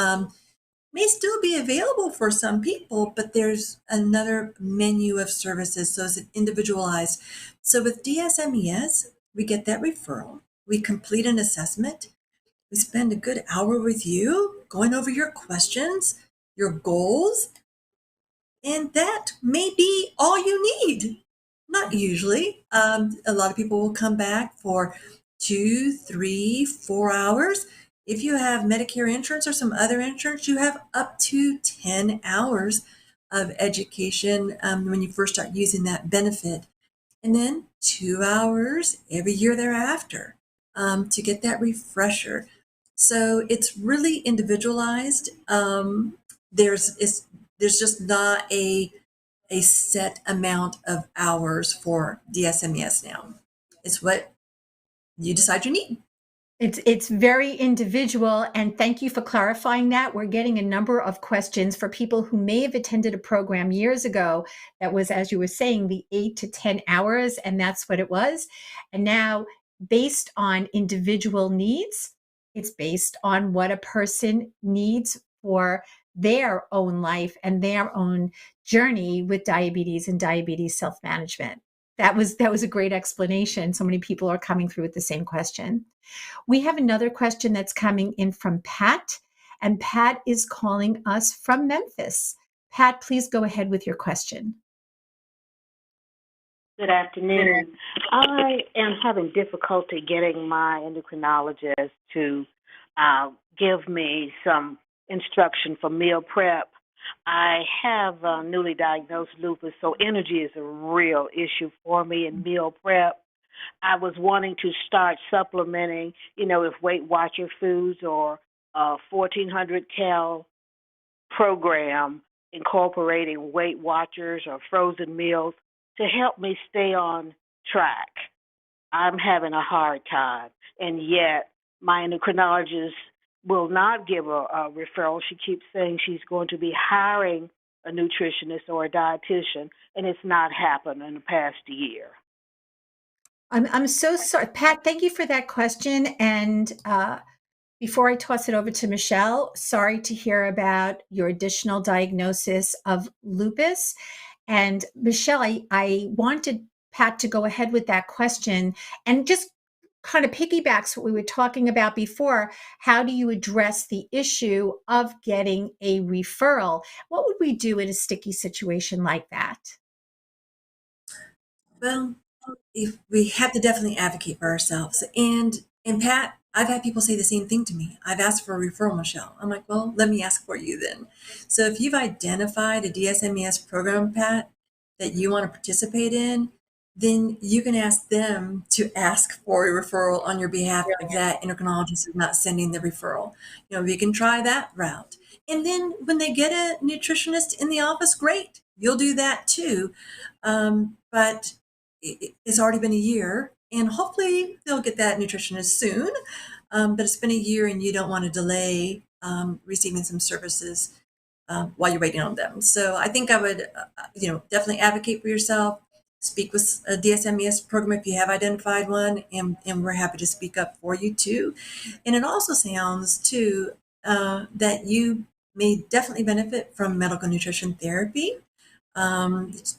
may still be available for some people, but there's another menu of services, so it's individualized. So with DSMES, we get that referral, we complete an assessment, we spend a good hour with you going over your questions, your goals, and that may be all you need. Not usually. A lot of people will come back for 2, 3, 4 hours. If you have Medicare insurance or some other insurance, you have up to 10 hours of education when you first start using that benefit. And then 2 hours every year thereafter to get that refresher. So it's really individualized. There's just not a set amount of hours for DSMES now. It's what you decide you need. It's very individual, and thank you for clarifying that. We're getting a number of questions for people who may have attended a program years ago that was, as you were saying, the 8 to 10 hours, and that's what it was. And now, based on individual needs, it's based on what a person needs for their own life and their own journey with diabetes and diabetes self-management. That was a great explanation. So many people are coming through with the same question. We have another question that's coming in from Pat, and Pat is calling us from Memphis. Pat, please go ahead with your question. Good afternoon. I am having difficulty getting my endocrinologist to give me some instruction for meal prep. I have newly diagnosed lupus, so energy is a real issue for me in meal prep. I was wanting to start supplementing, with Weight Watcher foods or a 1,400 cal program incorporating Weight Watchers or frozen meals to help me stay on track. I'm having a hard time, and yet my endocrinologist will not give a referral. She keeps saying she's going to be hiring a nutritionist or a dietitian, and it's not happened in the past year. I'm so sorry, Pat. Thank you for that question. And before I toss it over to Michelle, sorry to hear about your additional diagnosis of lupus. And Michelle, I wanted Pat to go ahead with that question and just kind of piggybacks what we were talking about before. How do you address the issue of getting a referral? What would we do in a sticky situation like that? Well, if we have to definitely advocate for ourselves. And Pat, I've had people say the same thing to me. I've asked for a referral, Michelle. I'm like, well, let me ask for you then. So if you've identified a DSMES program, Pat, that you want to participate in, then you can ask them to ask for a referral on your behalf if that endocrinologist is not sending the referral. We can try that route. And then when they get a nutritionist in the office, great. You'll do that too. But it's already been a year, and hopefully they'll get that nutritionist soon. But it's been a year, and you don't want to delay receiving some services while you're waiting on them. So I think I would, definitely advocate for yourself. Speak with a DSMES program if you have identified one, and we're happy to speak up for you too. And it also sounds too that you may definitely benefit from medical nutrition therapy.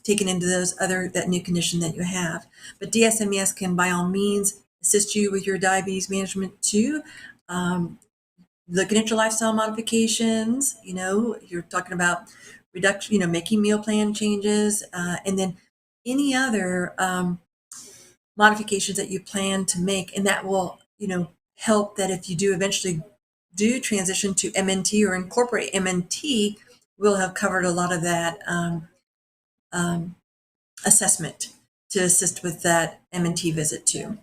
Taken into that new condition that you have. But DSMES can by all means assist you with your diabetes management too. Looking at your lifestyle modifications, you're talking about reduction, making meal plan changes, and then any other modifications that you plan to make. And that will, help that if you do eventually transition to MNT or incorporate MNT, we'll have covered a lot of that assessment to assist with that MNT visit too.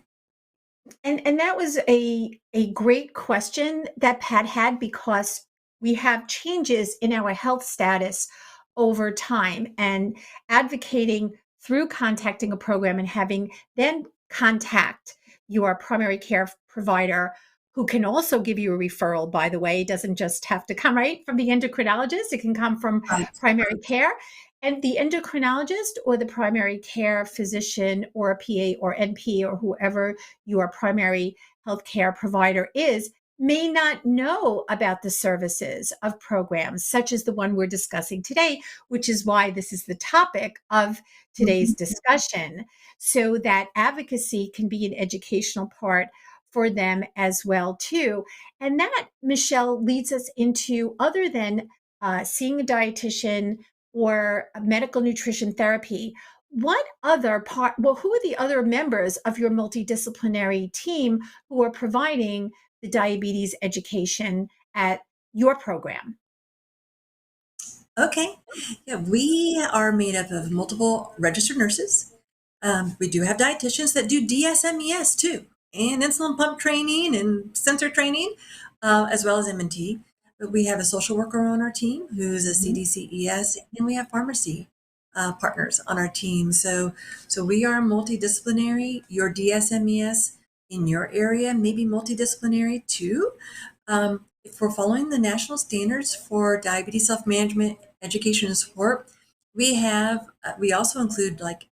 And that was a great question that Pat had, because we have changes in our health status over time, and advocating through contacting a program and having them contact your primary care provider, who can also give you a referral, by the way. It doesn't just have to come right from the endocrinologist. It can come from Right. primary care. And the endocrinologist or the primary care physician or a PA or NP or whoever your primary healthcare provider is may not know about the services of programs such as the one we're discussing today, which is why this is the topic of today's discussion, so that advocacy can be an educational part for them as well too. And that, Michelle, leads us into, other than seeing a dietitian or medical nutrition therapy, what other part, well, who are the other members of your multidisciplinary team who are providing the diabetes education at your program? Okay. Yeah, we are made up of multiple registered nurses. We do have dietitians that do DSMES too, and insulin pump training and sensor training, as well as M&T. But we have a social worker on our team who's a CDCES, and we have pharmacy partners on our team. So we are multidisciplinary. Your DSMES in your area may be multidisciplinary too. If we're following the national standards for diabetes self-management, education, and support, we also include like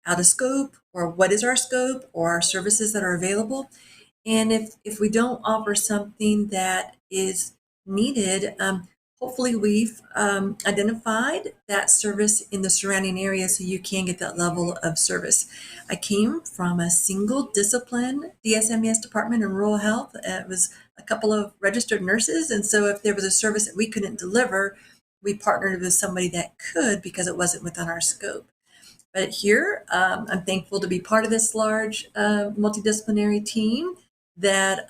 out of scope, or what is our scope, or our services that are available. And if we don't offer something that is needed, hopefully we've identified that service in the surrounding area so you can get that level of service. I came from a single discipline DSMES department in rural health. It was a couple of registered nurses. And so if there was a service that we couldn't deliver, we partnered with somebody that could, because it wasn't within our scope. But here, I'm thankful to be part of this large multidisciplinary team that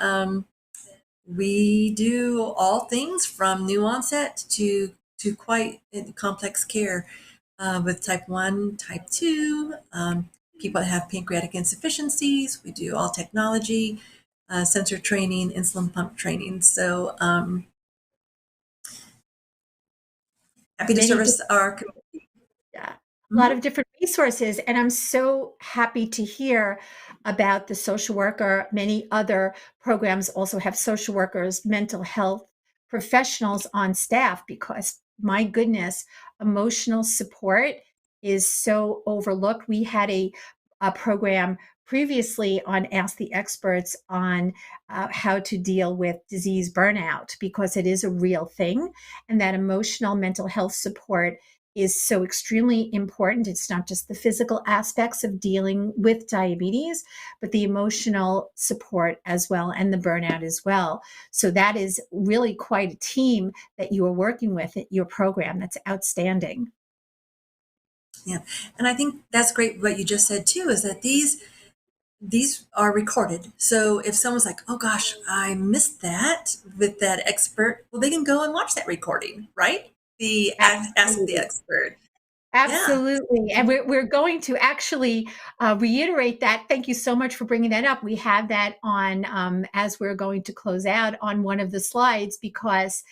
we do all things from new onset to quite complex care with type 1, type 2, people that have pancreatic insufficiencies. We do all technology, sensor training, insulin pump training. So happy to service our community. Yeah, a lot of different resources. And I'm so happy to hear about the social worker. Many other programs also have social workers, mental health professionals on staff, because my goodness, emotional support is so overlooked. We had a program previously on Ask the Experts on how to deal with disease burnout, because it is a real thing. And that emotional mental health support is so extremely important. It's not just the physical aspects of dealing with diabetes, but the emotional support as well, and the burnout as well. So that is really quite a team that you are working with at your program. That's outstanding. Yeah, and I think that's great what you just said too, is that these are recorded. So if someone's like, oh gosh, I missed that with that expert, well, they can go and watch that recording, right? The Ask the Expert. Absolutely. Yeah. And we're going to actually reiterate that. Thank you so much for bringing that up. We have that on, as we're going to close out, on one of the slides, because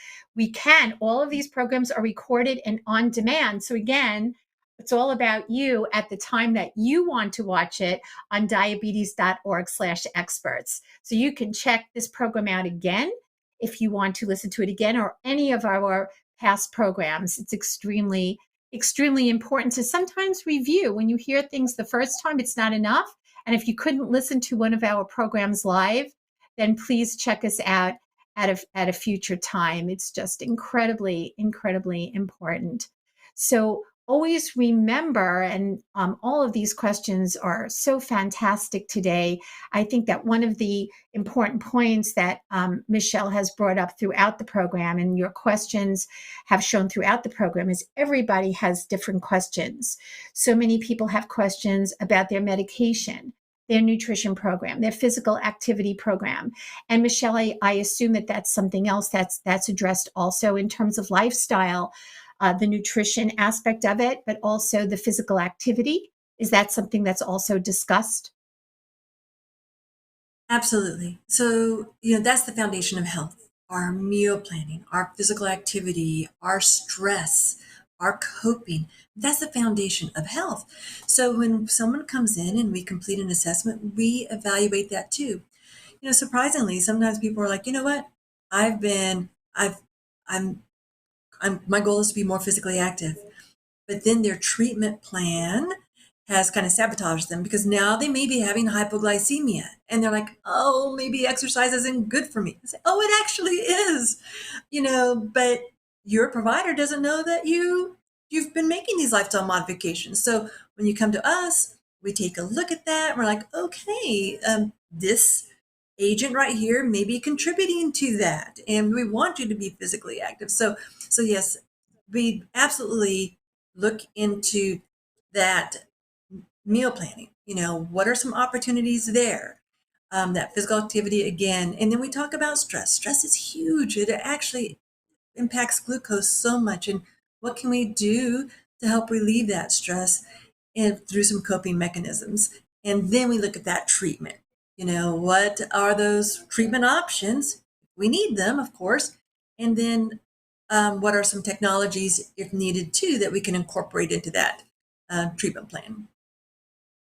all of these programs are recorded and on demand. So again, it's all about you at the time that you want to watch it on diabetes.org/experts. So you can check this program out again if you want to listen to it again, or any of our past programs. It's extremely important to sometimes review. When you hear things the first time, it's not enough. And if you couldn't listen to one of our programs live, then please check us out at a future time. It's just incredibly important. So always remember, and all of these questions are so fantastic today. I think that one of the important points that Michelle has brought up throughout the program, and your questions have shown throughout the program, is everybody has different questions. So many people have questions about their medication, their nutrition program, their physical activity program. And Michelle, I assume that that's something else that's addressed also in terms of lifestyle, the nutrition aspect of it, but also the physical activity. Is that something that's also discussed? Absolutely. So, that's the foundation of health. Our meal planning, our physical activity, our stress, our coping. That's the foundation of health. So when someone comes in and we complete an assessment, we evaluate that too. Surprisingly, sometimes people are like, you know what? I've been, I've, my goal is to be more physically active. But then their treatment plan has kind of sabotaged them because now they may be having hypoglycemia and they're like, oh, maybe exercise isn't good for me. I say, oh, it actually is, but your provider doesn't know that you've been making these lifestyle modifications. So when you come to us, we take a look at that. We're like, okay, this agent right here may be contributing to that, and we want you to be physically active. So yes, we absolutely look into that meal planning. What are some opportunities there? That physical activity again, and then we talk about stress. Stress is huge. It actually impacts glucose so much, and what can we do to help relieve that stress and through some coping mechanisms? And then we look at that treatment. What are those treatment options? We need them, of course. And then what are some technologies, if needed too, that we can incorporate into that treatment plan?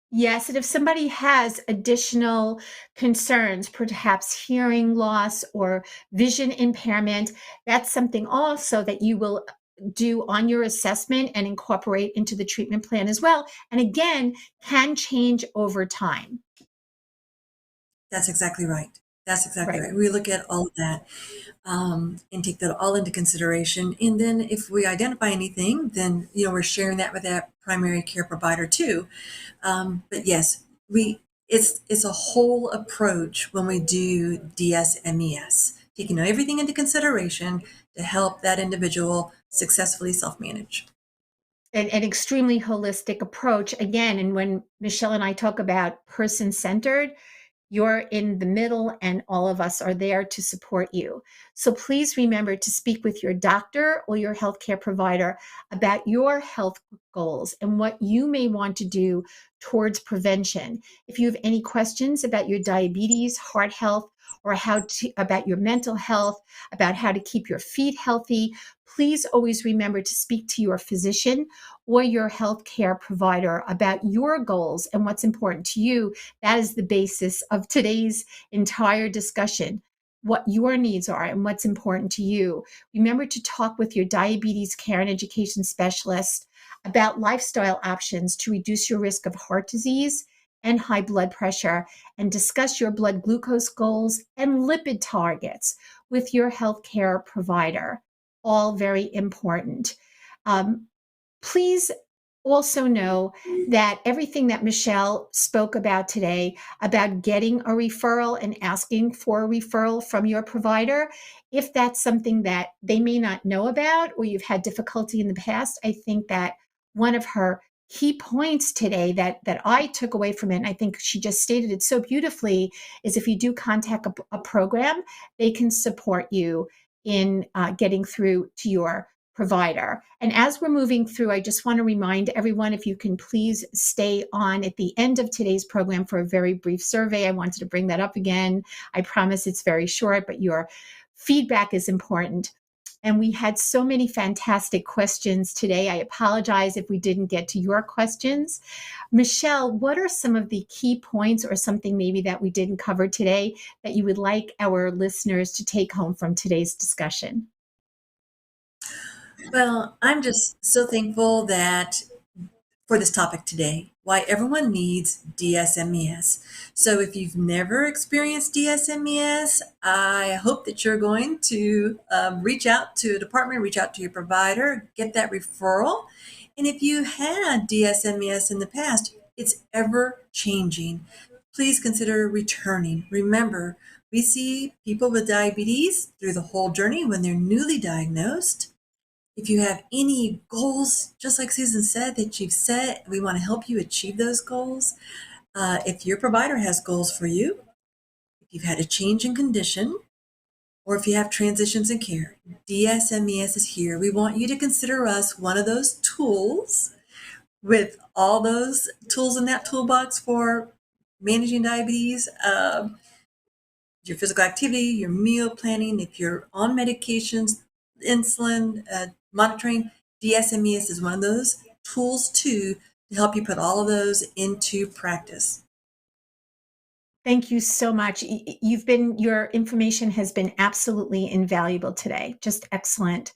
Yes, and if somebody has additional concerns, perhaps hearing loss or vision impairment, that's something also that you will do on your assessment and incorporate into the treatment plan as well. And again, can change over time. That's exactly right. That's exactly Right. right. We look at all of that and take that all into consideration. And then if we identify anything, then we're sharing that with that primary care provider too. But yes, it's a whole approach when we do DSMES, taking everything into consideration to help that individual successfully self-manage. An extremely holistic approach again. And when Michelle and I talk about person centered, you're in the middle, and all of us are there to support you. So please remember to speak with your doctor or your healthcare provider about your health goals and what you may want to do towards prevention. If you have any questions about your diabetes, heart health, or about your mental health, about how to keep your feet healthy, please always remember to speak to your physician or your healthcare provider about your goals and what's important to you. That is the basis of today's entire discussion, what your needs are and what's important to you. Remember to talk with your diabetes care and education specialist about lifestyle options to reduce your risk of heart disease and high blood pressure, and discuss your blood glucose goals and lipid targets with your healthcare provider. All very important. Please also know that everything that Michelle spoke about today about getting a referral and asking for a referral from your provider, if that's something that they may not know about or you've had difficulty in the past, I think that one of her key points today that I took away from it, and I think she just stated it so beautifully, is if you do contact a program, they can support you in getting through to your provider. And as we're moving through, I just want to remind everyone, if you can please stay on at the end of today's program for a very brief survey. I wanted to bring that up again. I promise it's very short, but your feedback is important. And we had so many fantastic questions today. I apologize if we didn't get to your questions. Michelle, what are some of the key points or something maybe that we didn't cover today that you would like our listeners to take home from today's discussion? Well, I'm just so thankful that for this topic today, why everyone needs DSMES. So if you've never experienced DSMES, I hope that you're going to reach out to a department, reach out to your provider, get that referral. And if you had DSMES in the past, it's ever changing. Please consider returning. Remember, we see people with diabetes through the whole journey when they're newly diagnosed. If you have any goals, just like Susan said, that you've set, we want to help you achieve those goals. If your provider has goals for you, if you've had a change in condition, or if you have transitions in care, DSMES is here. We want you to consider us one of those tools with all those tools in that toolbox for managing diabetes, your physical activity, your meal planning, if you're on medications, insulin, monitoring, DSMES is one of those tools too to help you put all of those into practice. Thank you so much. Your information has been absolutely invaluable today. Just excellent.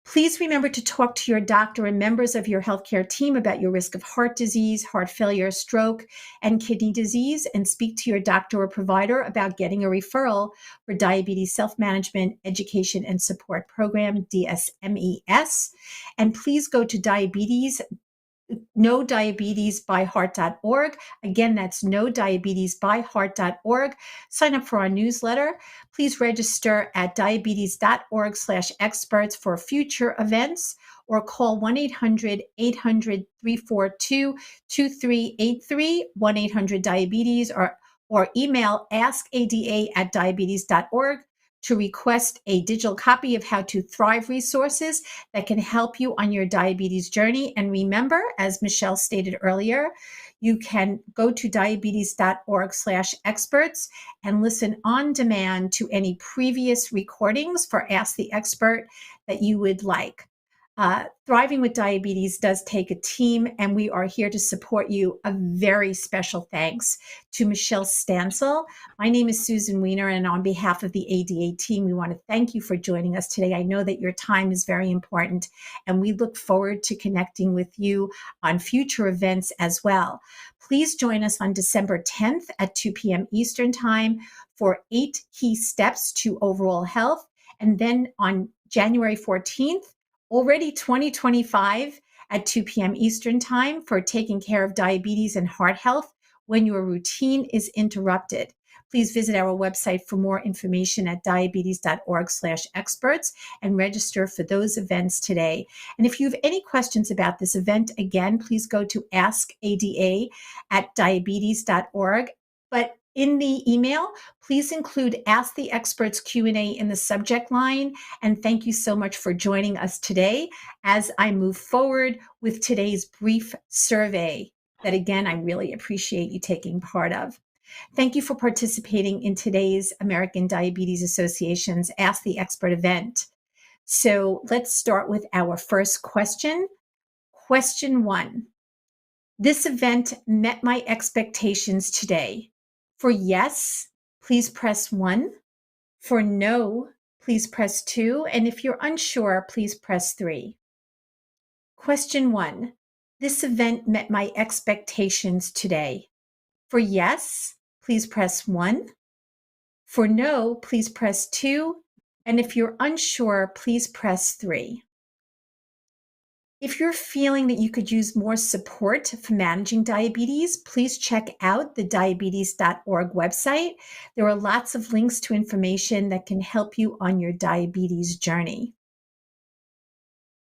Please remember to talk to your doctor and members of your healthcare team about your risk of heart disease, heart failure, stroke, and kidney disease, and speak to your doctor or provider about getting a referral for Diabetes Self-Management Education and Support Program, DSMES. And please go to NoDiabetesByHeart.org. Again, that's NoDiabetesByHeart.org. Sign up for our newsletter. Please register at diabetes.org/experts for future events, or call 1-800-800-342-2383, 1-800-DIABETES, or email askada@diabetes.org to request a digital copy of How to Thrive resources that can help you on your diabetes journey. And remember, as Michelle stated earlier, you can go to diabetes.org/experts and listen on demand to any previous recordings for Ask the Expert that you would like. Thriving with Diabetes does take a team, and we are here to support you. A very special thanks to Michelle Stansel. My name is Susan Weiner, and on behalf of the ADA team, we want to thank you for joining us today. I know that your time is very important, and we look forward to connecting with you on future events as well. Please join us on December 10th at 2 p.m. Eastern Time for 8 key steps to overall health, and then on January 14th, already 2025 at 2 p.m. Eastern Time for taking care of diabetes and heart health when your routine is interrupted. Please visit our website for more information at diabetes.org/experts and register for those events today. And if you have any questions about this event, again, please go to askada@diabetes.org. But in the email, please include Ask the Experts Q&A in the subject line. And thank you so much for joining us today as I move forward with today's brief survey that, again, I really appreciate you taking part of. Thank you for participating in today's American Diabetes Association's Ask the Expert event. So let's start with our first question. Question 1. This event met my expectations today. For yes, please press 1. For no, please press 2. And if you're unsure, please press 3. Question 1. This event met my expectations today. For yes, please press 1. For no, please press 2. And if you're unsure, please press 3. If you're feeling that you could use more support for managing diabetes, please check out the diabetes.org website. There are lots of links to information that can help you on your diabetes journey.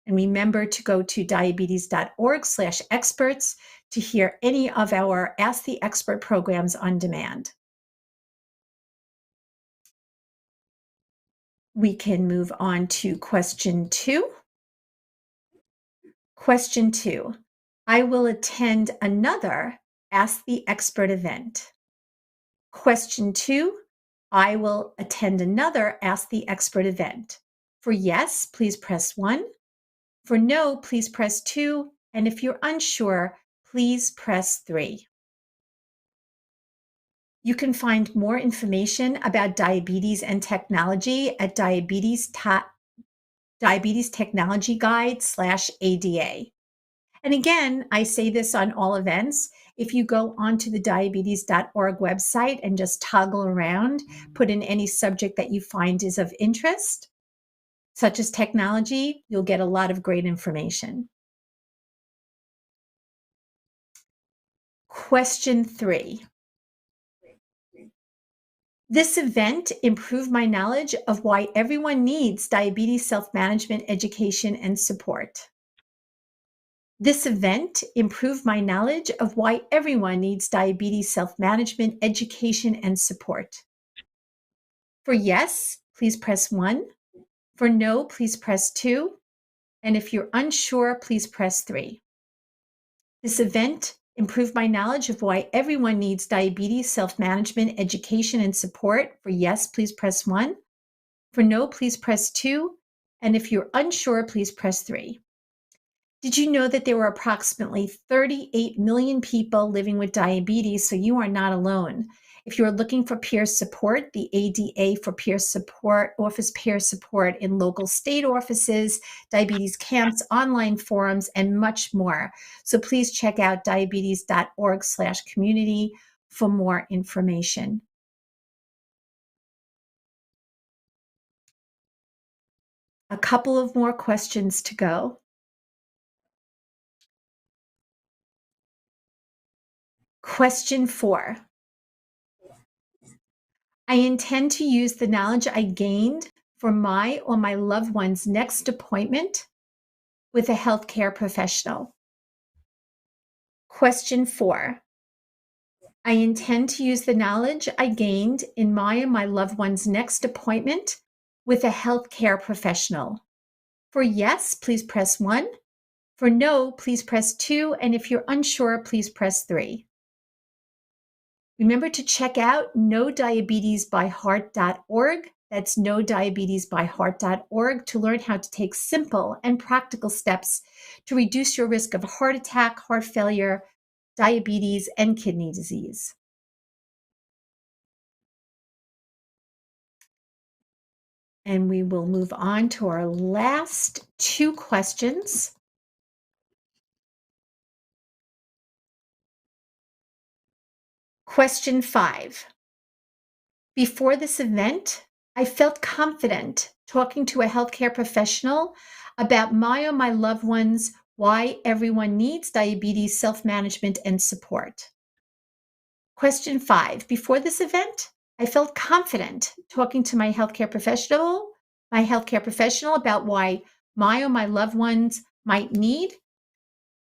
And remember to go to diabetes.org/experts to hear any of our Ask the Expert programs on demand. We can move on to question 2. Question 2, I will attend another Ask the Expert event. Question 2, I will attend another Ask the Expert event. For yes, please press 1. For no, please press 2. And if you're unsure, please press 3. You can find more information about diabetes and technology at Diabetes Technology Guide/ADA. And again, I say this on all events. If you go onto the diabetes.org website and just toggle around, put in any subject that you find is of interest, such as technology, you'll get a lot of great information. Question 3. This event improved my knowledge of why everyone needs diabetes self-management education and support. This event improved my knowledge of why everyone needs diabetes self-management education and support. For yes, please press 1. For no, please press 2. And if you're unsure, please press 3. This event improved my knowledge of why everyone needs diabetes self-management education and support. For yes, please press 1. For no, please press 2. And if you're unsure, please press 3. Did you know that there were approximately 38 million people living with diabetes, so you are not alone? If you are looking for peer support, the ADA for Peer Support offers peer support in local state offices, diabetes camps, online forums, and much more. So please check out diabetes.org/community for more information. A couple of more questions to go. Question 4. I intend to use the knowledge I gained for my or my loved one's next appointment with a healthcare professional. Question 4. I intend to use the knowledge I gained in my and my loved one's next appointment with a healthcare professional. For yes, please press 1. For no, please press 2. And if you're unsure, please press 3. Remember to check out knowdiabetesbyheart.org. That's knowdiabetesbyheart.org to learn how to take simple and practical steps to reduce your risk of heart attack, heart failure, diabetes, and kidney disease. And we will move on to our last 2 questions. Question 5. Before this event, I felt confident talking to a healthcare professional about my or my loved ones, why everyone needs diabetes self-management and support. Question 5. Before this event, I felt confident talking to my healthcare professional about why my or my loved ones might need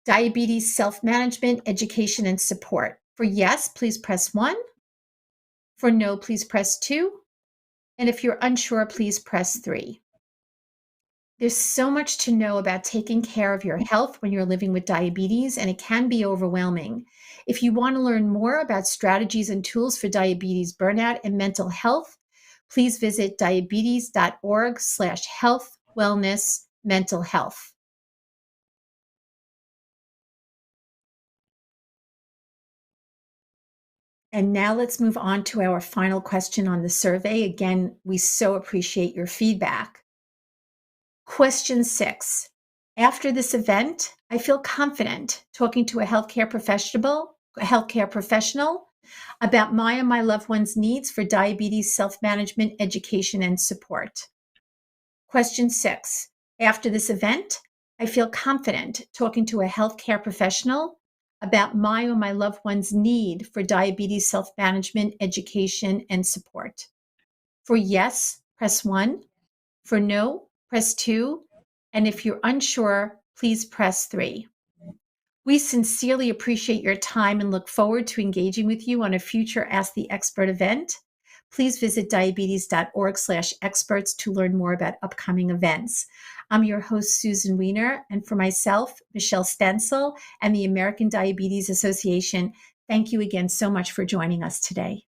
diabetes self-management, education, and support. For yes, please press 1. For no, please press 2. And if you're unsure, please press 3. There's so much to know about taking care of your health when you're living with diabetes, and it can be overwhelming. If you want to learn more about strategies and tools for diabetes burnout and mental health, please visit diabetes.org/health wellness mental health. And now let's move on to our final question on the survey. Again, we so appreciate your feedback. Question 6. After this event, I feel confident talking to a healthcare professional about my and my loved one's needs for diabetes self-management, education, and support. Question 6. After this event, I feel confident talking to a healthcare professional about my or my loved one's need for diabetes self-management, education, and support. For yes, press 1. For no, press 2. And if you're unsure, please press 3. We sincerely appreciate your time and look forward to engaging with you on a future Ask the Expert event. Please visit diabetes.org/experts to learn more about upcoming events. I'm your host, Susan Weiner, and for myself, Michelle Stencil, and the American Diabetes Association, thank you again so much for joining us today.